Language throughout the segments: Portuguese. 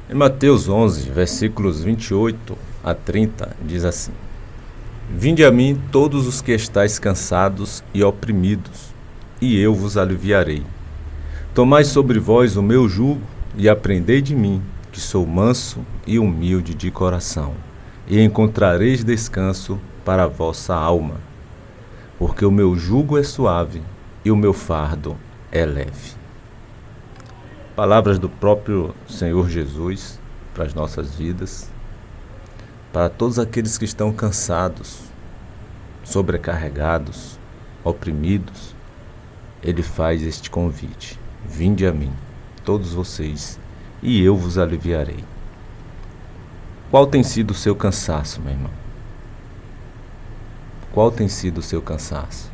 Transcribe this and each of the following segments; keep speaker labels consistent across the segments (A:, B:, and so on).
A: Em Mateus 11, versículos 28 a 30, diz assim: Vinde a mim todos os que estáis cansados e oprimidos, e eu vos aliviarei. Tomai sobre vós o meu jugo e aprendei de mim, que sou manso e humilde de coração, e encontrareis descanso para a vossa alma, porque o meu jugo é suave e o meu fardo é leve. Palavras do próprio Senhor Jesus para as nossas vidas, para todos aqueles que estão cansados, sobrecarregados, oprimidos. Ele faz este convite: vinde a mim, todos vocês, e eu vos aliviarei. Qual tem sido o seu cansaço, meu irmão? Qual tem sido o seu cansaço?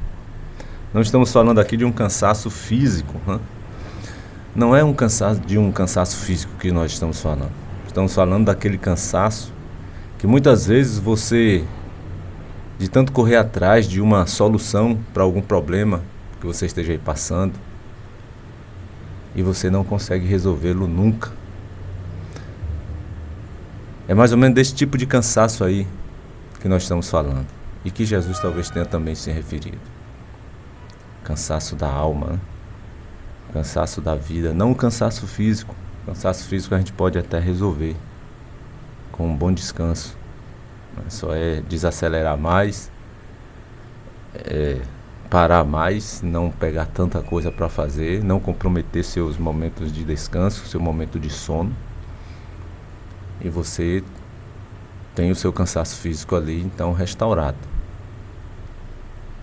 A: Não estamos falando aqui de um cansaço físico, né? Não é um cansaço físico que nós estamos falando. Estamos falando daquele cansaço que muitas vezes você, de tanto correr atrás de uma solução para algum problema que você esteja aí passando, e você não consegue resolvê-lo nunca. É mais ou menos desse tipo de cansaço aí que nós estamos falando, e que Jesus talvez tenha também se referido. Cansaço da alma, né? Cansaço da vida, não o cansaço físico. Cansaço físico a gente pode até resolver com um bom descanso. Só é desacelerar mais, parar mais, não pegar tanta coisa para fazer, não comprometer seus momentos de descanso, seu momento de sono. E você tem o seu cansaço físico ali, então, restaurado.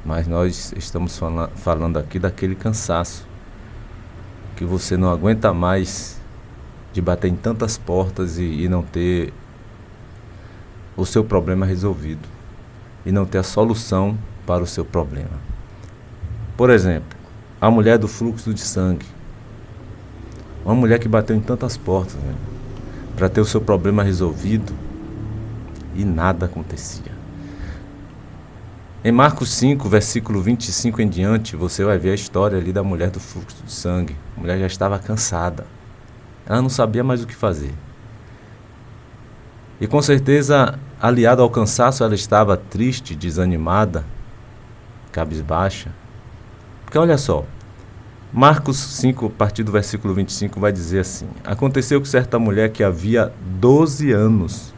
A: Mas nós estamos falando aqui daquele cansaço que você não aguenta mais de bater em tantas portas e não ter o seu problema resolvido, e não ter a solução para o seu problema. Por exemplo, a mulher do fluxo de sangue, uma mulher que bateu em tantas portas, né, para ter o seu problema resolvido, e nada acontecia. Em Marcos 5, versículo 25 em diante, você vai ver a história ali da mulher do fluxo de sangue. A mulher já estava cansada, ela não sabia mais o que fazer. E com certeza, aliado ao cansaço, ela estava triste, desanimada, cabisbaixa. Porque olha só, Marcos 5, a partir do versículo 25, vai dizer assim: Aconteceu que certa mulher que havia 12 anos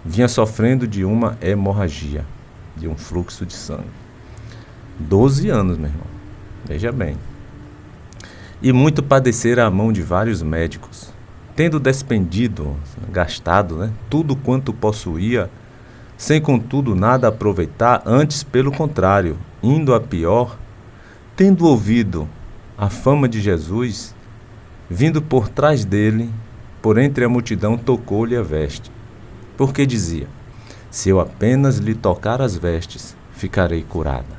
A: vinha sofrendo de uma hemorragia, de um fluxo de sangue. 12 anos, meu irmão. Veja bem. E muito padecera à mão de vários médicos, tendo despendido, gastado, né, tudo quanto possuía, sem contudo nada aproveitar, antes pelo contrário, indo a pior, tendo ouvido a fama de Jesus, vindo por trás dele, por entre a multidão, tocou-lhe a veste, porque dizia: se eu apenas lhe tocar as vestes, ficarei curada.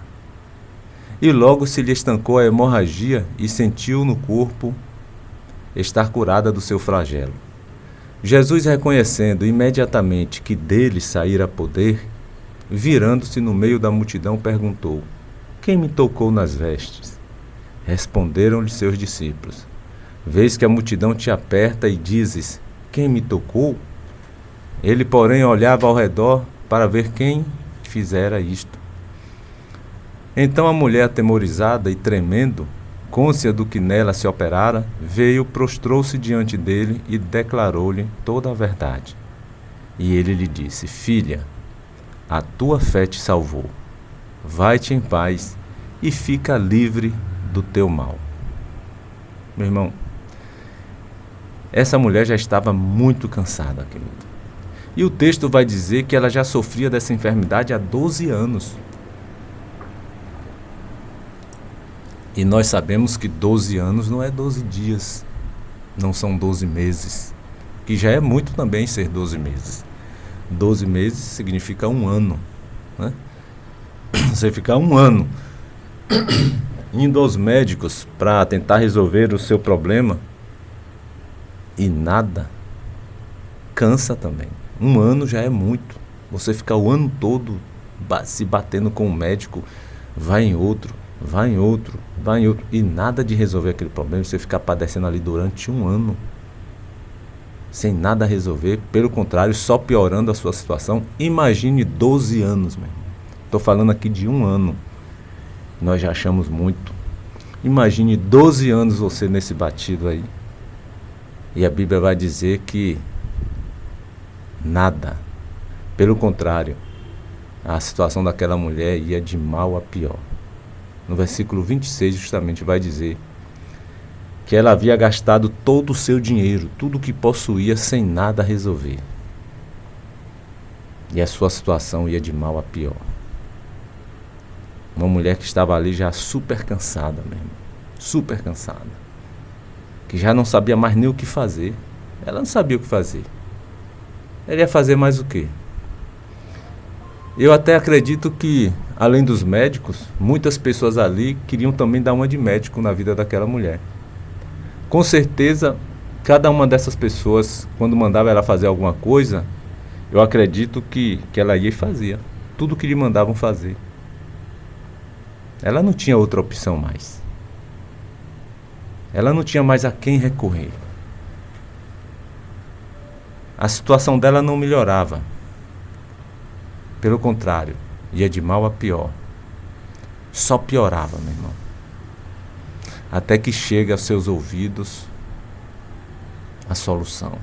A: E logo se lhe estancou a hemorragia e sentiu no corpo estar curada do seu flagelo. Jesus, reconhecendo imediatamente que dele saíra poder, virando-se no meio da multidão, perguntou: quem me tocou nas vestes? Responderam-lhe seus discípulos: vês que a multidão te aperta e dizes: quem me tocou? Ele, porém, olhava ao redor para ver quem fizera isto. Então a mulher, atemorizada e tremendo, cônscia do que nela se operara, veio, prostrou-se diante dele e declarou-lhe toda a verdade. E ele lhe disse: filha, a tua fé te salvou. Vai-te em paz e fica livre do teu mal. Meu irmão, essa mulher já estava muito cansada, querido. E o texto vai dizer que ela já sofria dessa enfermidade há 12 anos. E nós sabemos que 12 anos não é 12 dias, não são 12 meses, que já é muito também ser 12 meses. 12 meses significa um ano, né? Você ficar um ano indo aos médicos para tentar resolver o seu problema e nada, cansa também. Um ano já é muito. Você ficar o ano todo se batendo com um médico, vai em outro, e nada de resolver aquele problema, você ficar padecendo ali durante um ano. sem nada a resolver, pelo contrário, só piorando a sua situação. Imagine 12 anos, meu irmão. Estou falando aqui de 1 ano. Nós já achamos muito. Imagine 12 anos você nesse batido aí. E a Bíblia vai dizer que nada. Pelo contrário, a situação daquela mulher ia de mal a pior. No versículo 26 justamente vai dizer que ela havia gastado todo o seu dinheiro, tudo o que possuía, sem nada resolver. E a sua situação ia de mal a pior. Uma mulher que estava ali já super cansada mesmo, super cansada, que já não sabia mais nem o que fazer. Ela não sabia o que fazer. Ela ia fazer mais o quê? Eu até acredito que, além dos médicos, muitas pessoas ali queriam também dar uma de médico na vida daquela mulher. Com certeza, cada uma dessas pessoas, quando mandava ela fazer alguma coisa, eu acredito que ela ia e fazia tudo o que lhe mandavam fazer. Ela não tinha outra opção mais. Ela não tinha mais a quem recorrer. A situação dela não melhorava. Pelo contrário, ia de mal a pior. Só piorava, meu irmão. Até que chega aos seus ouvidos a solução.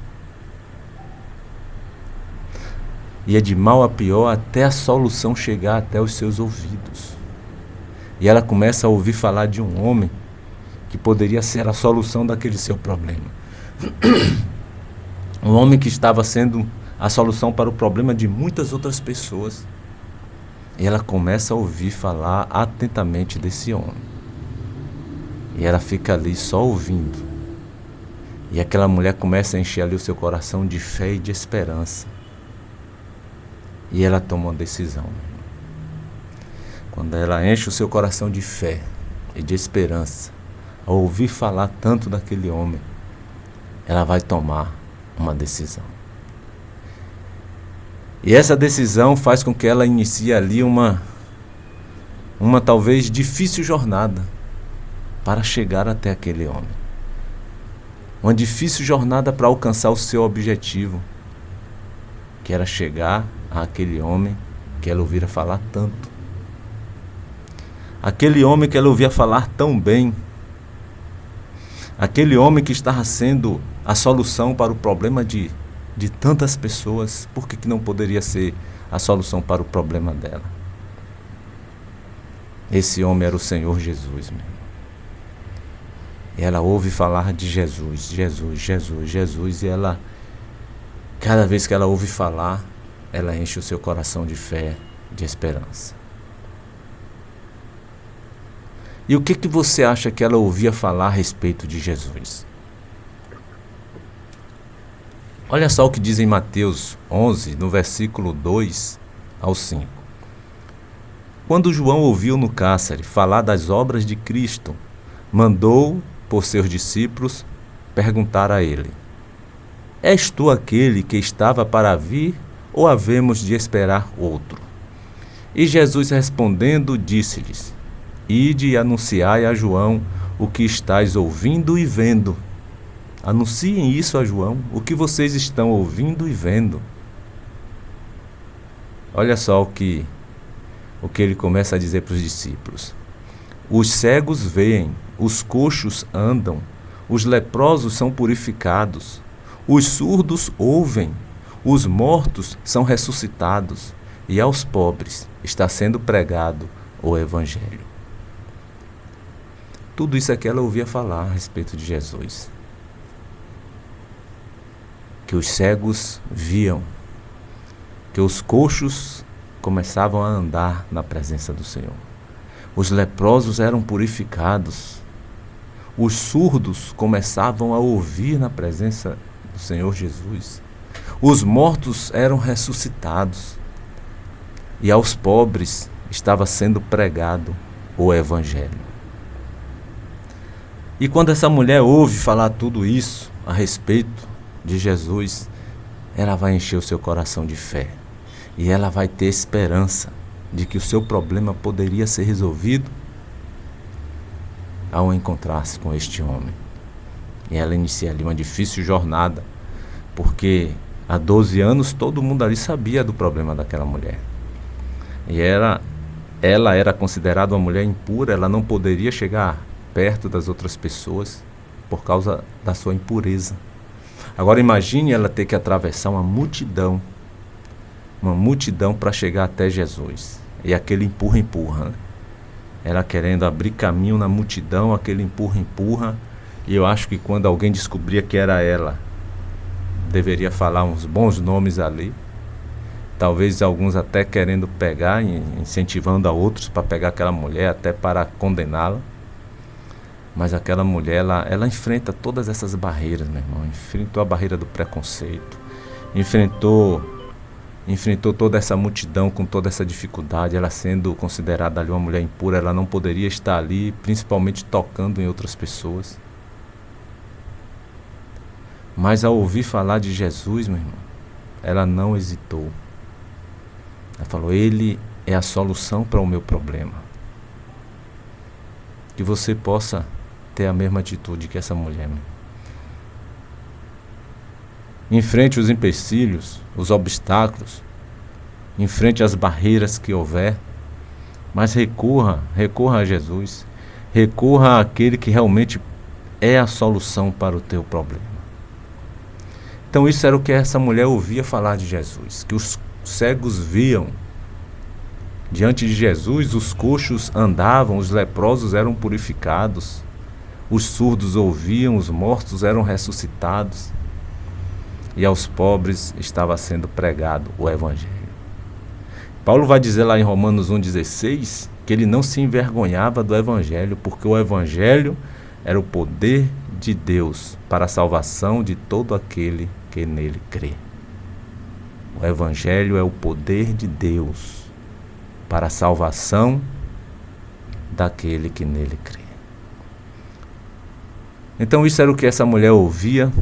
A: Ia de mal a pior até a solução chegar até os seus ouvidos. E ela começa a ouvir falar de um homem que poderia ser a solução daquele seu problema. Um homem que estava sendo a solução para o problema de muitas outras pessoas. E ela começa a ouvir falar atentamente desse homem. E ela fica ali só ouvindo. E aquela mulher começa a encher ali o seu coração de fé e de esperança. E ela toma uma decisão. Quando ela enche o seu coração de fé e de esperança, ao ouvir falar tanto daquele homem, ela vai tomar uma decisão. E essa decisão faz com que ela inicie ali uma talvez difícil jornada para chegar até aquele homem. Uma difícil jornada para alcançar o seu objetivo, que era chegar àquele homem que ela ouvira falar tanto. Aquele homem que ela ouvia falar tão bem. Aquele homem que estava sendo a solução para o problema de tantas pessoas. Por que não poderia ser a solução para o problema dela? Esse homem era o Senhor Jesus, meu irmão. E ela ouve falar de Jesus, Jesus, Jesus, Jesus. E ela, cada vez que ela ouve falar, ela enche o seu coração de fé, de esperança. E o que você acha que ela ouvia falar a respeito de Jesus? Olha só o que diz em Mateus 11, no versículo 2 ao 5. Quando João ouviu no cárcere falar das obras de Cristo, mandou por seus discípulos perguntar a ele: És tu aquele que estava para vir, ou havemos de esperar outro? E Jesus respondendo disse-lhes: Ide e anunciai a João o que estáis ouvindo e vendo. Anunciem isso a João, o que vocês estão ouvindo e vendo. Olha só o que ele começa a dizer para os discípulos. Os cegos veem, os coxos andam, os leprosos são purificados, os surdos ouvem, os mortos são ressuscitados, e aos pobres está sendo pregado o Evangelho. Tudo isso aqui ela ouvia falar a respeito de Jesus. Que os cegos viam, que os coxos começavam a andar na presença do Senhor. Os leprosos eram purificados. Os surdos começavam a ouvir na presença do Senhor Jesus. Os mortos eram ressuscitados. E aos pobres estava sendo pregado o Evangelho. E quando essa mulher ouve falar tudo isso a respeito de Jesus, ela vai encher o seu coração de fé. E ela vai ter esperança de que o seu problema poderia ser resolvido ao encontrar-se com este homem. E ela inicia ali uma difícil jornada porque há 12 anos todo mundo ali sabia do problema daquela mulher. E ela era considerada uma mulher impura, ela não poderia chegar perto das outras pessoas por causa da sua impureza. Agora imagine ela ter que atravessar uma multidão para chegar até Jesus. E aquele empurra, né? Ela querendo abrir caminho na multidão, aquele empurra. E eu acho que quando alguém descobria que era ela, deveria falar uns bons nomes ali. Talvez alguns até querendo pegar, incentivando a outros para pegar aquela mulher, até para condená-la. Mas aquela mulher, ela enfrenta todas essas barreiras, meu irmão. Enfrentou a barreira do preconceito. Enfrentou toda essa multidão com toda essa dificuldade. Ela sendo considerada ali uma mulher impura, ela não poderia estar ali, principalmente tocando em outras pessoas. Mas ao ouvir falar de Jesus, meu irmão, ela não hesitou. Ela falou: Ele é a solução para o meu problema. Que você possa ter a mesma atitude que essa mulher. Enfrente os empecilhos, os obstáculos, enfrente as barreiras que houver, mas recorra a Jesus, recorra àquele que realmente é a solução para o teu problema. Então isso era o que essa mulher ouvia falar de Jesus, que os cegos viam. Diante de Jesus, os coxos andavam, os leprosos eram purificados, os surdos ouviam, os mortos eram ressuscitados, e aos pobres estava sendo pregado o Evangelho. Paulo vai dizer lá em Romanos 1,16 que ele não se envergonhava do Evangelho, porque o Evangelho era o poder de Deus para a salvação de todo aquele que nele crê. O Evangelho é o poder de Deus para a salvação daquele que nele crê. Então isso era o que essa mulher ouvia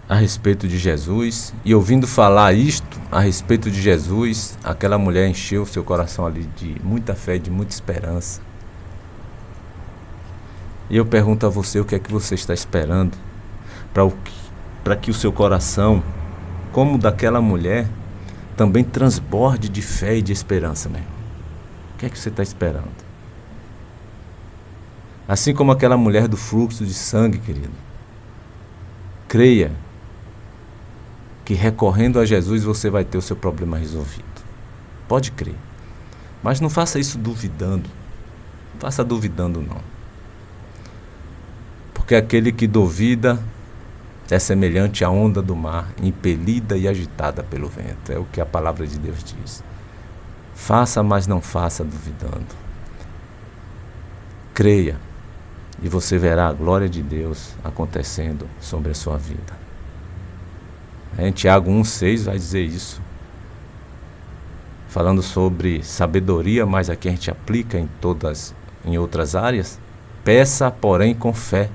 A: a respeito de Jesus, e ouvindo falar isto a respeito de Jesus, aquela mulher encheu seu coração ali de muita fé, de muita esperança. E eu pergunto a você, o que é que você está esperando para que o seu coração, como daquela mulher, também transborde de fé e de esperança, meu irmão? O que é que você está esperando? Assim como aquela mulher do fluxo de sangue, querido, creia que recorrendo a Jesus você vai ter o seu problema resolvido. Pode crer. Mas não faça isso duvidando. Não faça duvidando, não. Porque aquele que duvida é semelhante à onda do mar, impelida e agitada pelo vento. É o que a palavra de Deus diz. Faça, mas não faça duvidando. Creia, e você verá a glória de Deus acontecendo sobre a sua vida. Em Tiago 1,6 vai dizer isso. Falando sobre sabedoria, mas aqui a gente aplica em outras áreas. Peça, porém, com fé,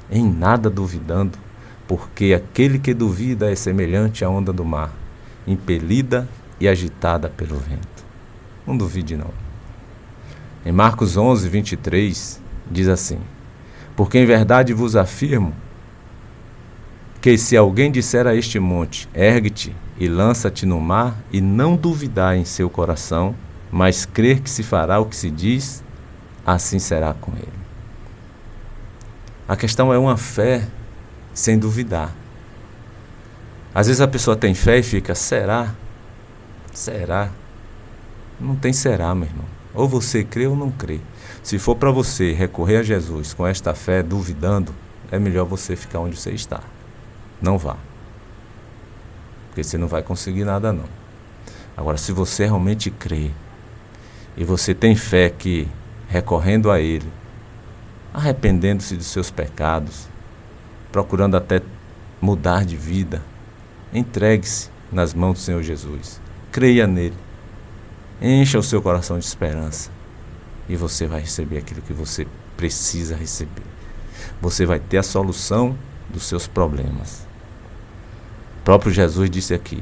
A: em nada duvidando, porque aquele que duvida é semelhante à onda do mar, impelida e agitada pelo vento. Não duvide, não. Em Marcos 11:23 diz assim: porque em verdade vos afirmo que se alguém disser a este monte, ergue-te e lança-te no mar, e não duvidar em seu coração, mas crer que se fará o que se diz, assim será com ele. A questão é uma fé sem duvidar. Às vezes a pessoa tem fé e fica: será? Será? Não tem será, meu irmão. Ou você crê ou não crê. Se for para você recorrer a Jesus com esta fé duvidando, é melhor você ficar onde você está. Não vá. Porque você não vai conseguir nada, não. Agora, se você realmente crê e você tem fé que, recorrendo a Ele, arrependendo-se dos seus pecados, procurando até mudar de vida, entregue-se nas mãos do Senhor Jesus. Creia nele. Encha o seu coração de esperança e você vai receber aquilo que você precisa receber. Você vai ter a solução dos seus problemas. O próprio Jesus disse aqui: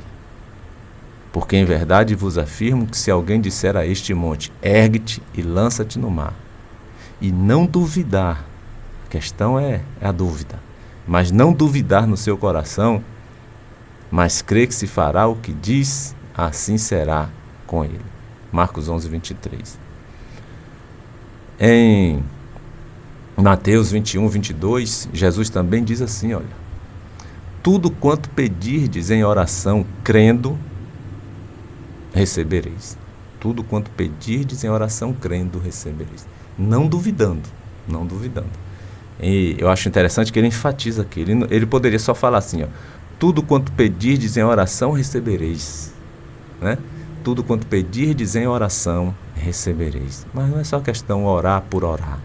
A: porque em verdade vos afirmo que se alguém disser a este monte, ergue-te e lança-te no mar, e não duvidar, a questão é a dúvida, mas não duvidar no seu coração, mas crer que se fará o que diz, assim será com ele. Marcos 11, 23. Em Mateus 21, 22, Jesus também diz assim, olha: tudo quanto pedirdes em oração, crendo, recebereis. Tudo quanto pedirdes em oração, crendo, recebereis. Não duvidando, não duvidando. E eu acho interessante que ele enfatiza aqui. Ele poderia só falar assim, ó: tudo quanto pedirdes em oração, recebereis. Né? Tudo quanto pedirdes em oração, recebereis. Mas não é só questão orar por orar.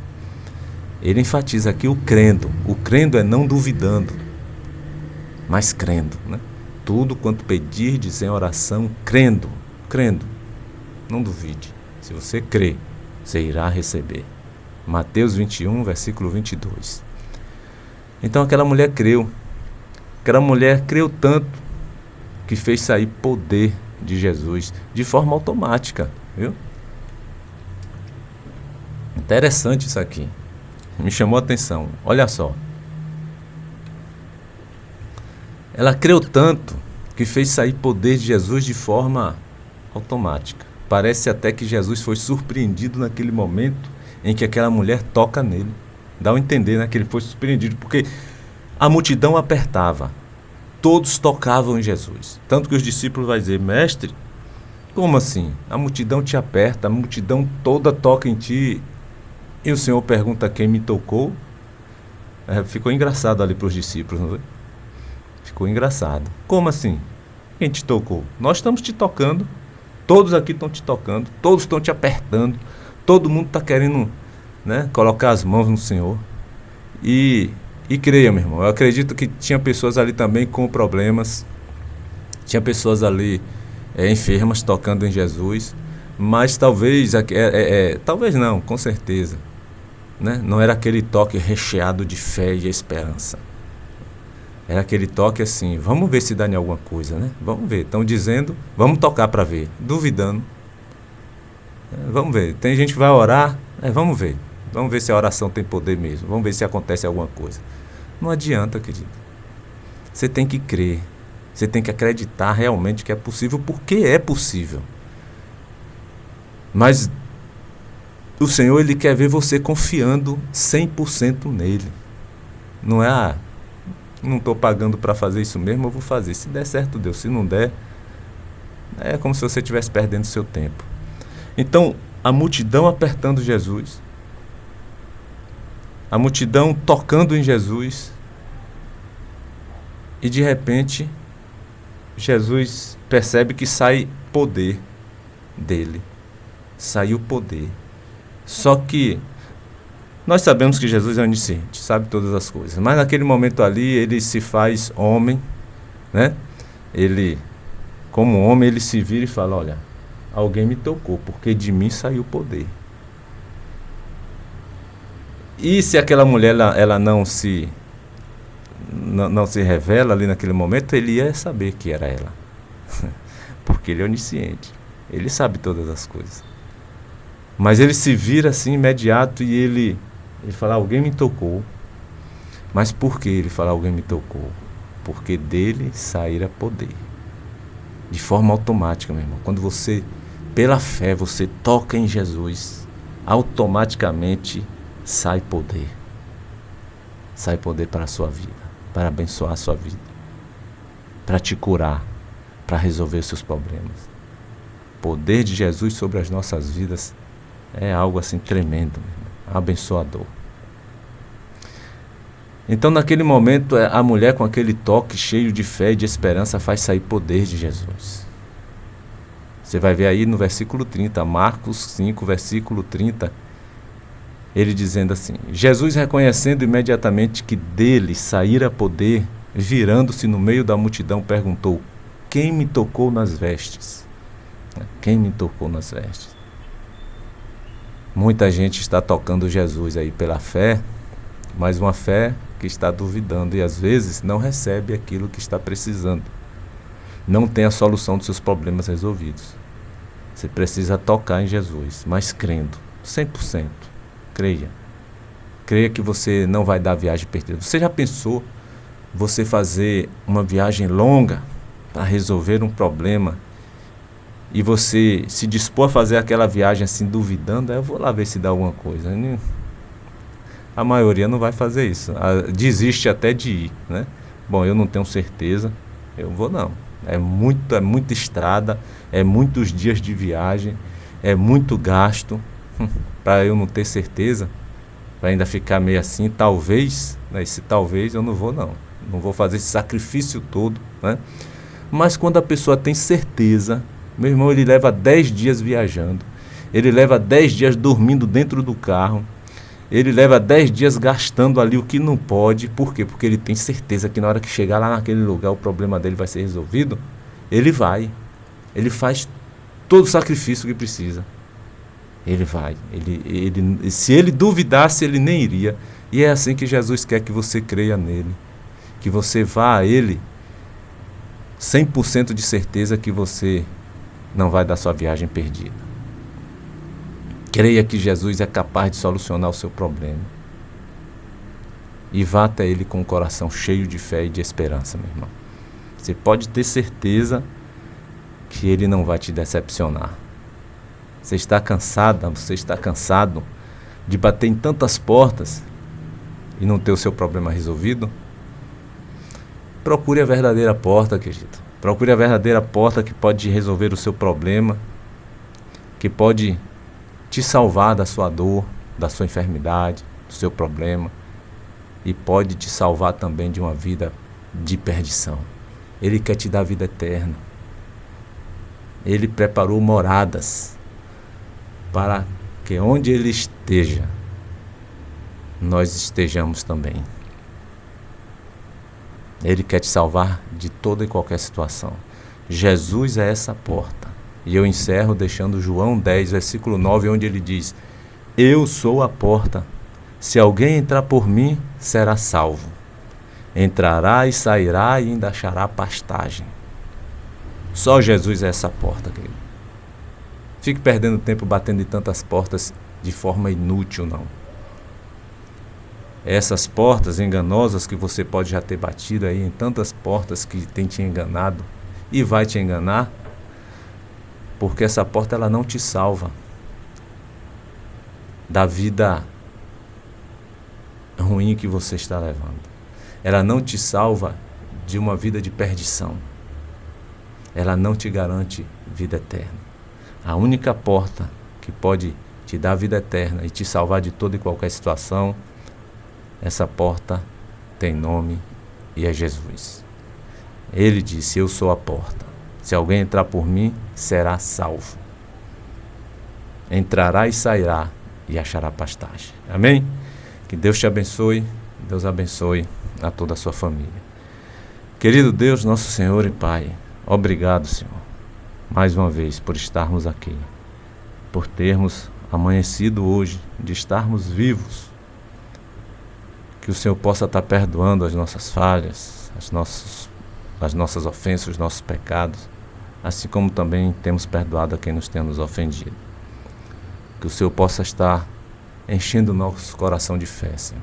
A: Ele enfatiza aqui o crendo. O crendo é não duvidando, mas crendo. Né? Tudo quanto pedirdes em oração, crendo. Crendo. Não duvide. Se você crê, você irá receber. Mateus 21, versículo 22. Então aquela mulher creu. Aquela mulher creu tanto que fez sair poder de Jesus de forma automática, viu? Interessante isso aqui. Me chamou a atenção. Olha só. Ela creu tanto que fez sair poder de Jesus de forma automática. Parece até que Jesus foi surpreendido naquele momento em que aquela mulher toca nele. Dá a entender, né, que ele foi surpreendido, porque a multidão apertava. Todos tocavam em Jesus. Tanto que os discípulos vão dizer: mestre, como assim? A multidão te aperta, a multidão toda toca em ti, e o Senhor pergunta quem me tocou? Ficou engraçado ali para os discípulos, não foi? Ficou engraçado. Como assim? Quem te tocou? Nós estamos te tocando. Todos aqui estão te tocando. Todos estão te apertando. Todo mundo está querendo, né, colocar as mãos no Senhor. E creia, meu irmão, eu acredito que tinha pessoas ali também com problemas. Tinha pessoas ali enfermas tocando em Jesus. Mas talvez, talvez não, com certeza, né, não era aquele toque recheado de fé e esperança. Era aquele toque assim: vamos ver se dá em alguma coisa, né? Vamos ver. Estão dizendo, vamos tocar para ver. Duvidando. Vamos ver. Tem gente que vai orar, vamos ver. Vamos ver se a oração tem poder mesmo. Vamos ver se acontece alguma coisa. Não adianta, querido. Você tem que crer. Você tem que acreditar realmente que é possível, porque é possível. Mas o Senhor, Ele quer ver você confiando 100% nele. Não é: não estou pagando para fazer isso mesmo, eu vou fazer. Se der certo, Deus. Se não der, é como se você estivesse perdendo seu tempo. Então, a multidão apertando Jesus, a multidão tocando em Jesus, e de repente, Jesus percebe que sai poder dele. Saiu poder. Só que nós sabemos que Jesus é onisciente, sabe todas as coisas. Mas naquele momento ali, ele se faz homem, né? Ele, como homem, ele se vira e fala: olha, alguém me tocou, porque de mim saiu poder. E se aquela mulher ela não se revela ali naquele momento, ele ia saber que era ela. Porque ele é onisciente. Ele sabe todas as coisas. Mas ele se vira assim, imediato, e ele fala: alguém me tocou. Mas por que ele fala: alguém me tocou? Porque dele sairá poder. De forma automática, meu irmão. Quando você, pela fé, você toca em Jesus, automaticamente sai poder. Sai poder para a sua vida, para abençoar a sua vida, para te curar, para resolver os seus problemas. O poder de Jesus sobre as nossas vidas é algo assim tremendo, meu irmão, abençoador. Então, naquele momento, a mulher, com aquele toque cheio de fé e de esperança, faz sair poder de Jesus. Você vai ver aí no versículo 30, Marcos 5, versículo 30, ele dizendo assim: Jesus, reconhecendo imediatamente que dele saíra poder, virando-se no meio da multidão, perguntou: quem me tocou nas vestes? Quem me tocou nas vestes? Muita gente está tocando Jesus aí pela fé, mas uma fé que está duvidando e às vezes não recebe aquilo que está precisando. Não tem a solução dos seus problemas resolvidos. Você precisa tocar em Jesus, mas crendo, 100%. Creia. Creia que você não vai dar viagem perdida. Você já pensou você fazer uma viagem longa para resolver um problema e você se dispor a fazer aquela viagem assim, duvidando, eu vou lá ver se dá alguma coisa. A maioria não vai fazer isso, desiste até de ir, né? Bom, eu não tenho certeza, eu vou não. É muita estrada, é muitos dias de viagem, é muito gasto, para eu não ter certeza, para ainda ficar meio assim, talvez, né? Esse talvez eu não vou não vou fazer esse sacrifício todo, né? Mas quando a pessoa tem certeza, meu irmão, ele leva 10 dias viajando, ele leva 10 dias dormindo dentro do carro, ele leva 10 dias gastando ali o que não pode. Por quê? Porque ele tem certeza que na hora que chegar lá naquele lugar o problema dele vai ser resolvido. Ele vai, ele faz todo o sacrifício que precisa. Ele vai, se ele duvidasse, ele nem iria. E é assim que Jesus quer que você creia nele, que você vá a ele 100% de certeza que você não vai dar sua viagem perdida. Creia que Jesus é capaz de solucionar o seu problema. E vá até ele com o coração cheio de fé e de esperança, meu irmão. Você pode ter certeza que ele não vai te decepcionar. Você está cansada, você está cansado de bater em tantas portas e não ter o seu problema resolvido? Procure a verdadeira porta, querido. Procure a verdadeira porta que pode resolver o seu problema, que pode te salvar da sua dor, da sua enfermidade, do seu problema, e pode te salvar também de uma vida de perdição. Ele quer te dar vida eterna. Ele preparou moradas para que onde ele esteja, nós estejamos também. Ele quer te salvar de toda e qualquer situação. Jesus é essa porta. E eu encerro deixando João 10, versículo 9, onde ele diz: eu sou a porta. Se alguém entrar por mim, será salvo. Entrará e sairá e ainda achará pastagem. Só Jesus é essa porta, querido. Fique perdendo tempo batendo em tantas portas de forma inútil, não. Essas portas enganosas que você pode já ter batido aí em tantas portas que tem te enganado e vai te enganar, porque essa porta ela não te salva da vida ruim que você está levando. Ela não te salva de uma vida de perdição. Ela não te garante vida eterna. A única porta que pode te dar vida eterna e te salvar de toda e qualquer situação, essa porta tem nome e é Jesus. Ele disse: eu sou a porta. Se alguém entrar por mim, será salvo. Entrará e sairá e achará pastagem. Amém? Que Deus te abençoe. Deus abençoe a toda a sua família. Querido Deus, nosso Senhor e Pai, obrigado, Senhor, mais uma vez por estarmos aqui, por termos amanhecido hoje, de estarmos vivos. Que o Senhor possa estar perdoando as nossas falhas, as nossas ofensas, os nossos pecados, assim como também temos perdoado a quem nos tenha nos ofendido. Que o Senhor possa estar enchendo o nosso coração de fé, Senhor.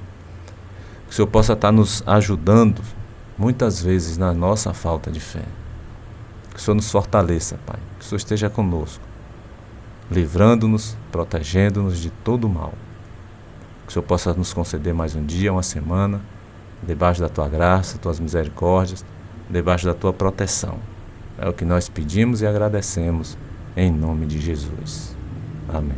A: Que o Senhor possa estar nos ajudando, muitas vezes, na nossa falta de fé. Que o Senhor nos fortaleça, Pai. Que o Senhor esteja conosco, livrando-nos, protegendo-nos de todo o mal. Que o Senhor possa nos conceder mais um dia, uma semana, debaixo da Tua graça, Tuas misericórdias, debaixo da Tua proteção. É o que nós pedimos e agradecemos, em nome de Jesus. Amém.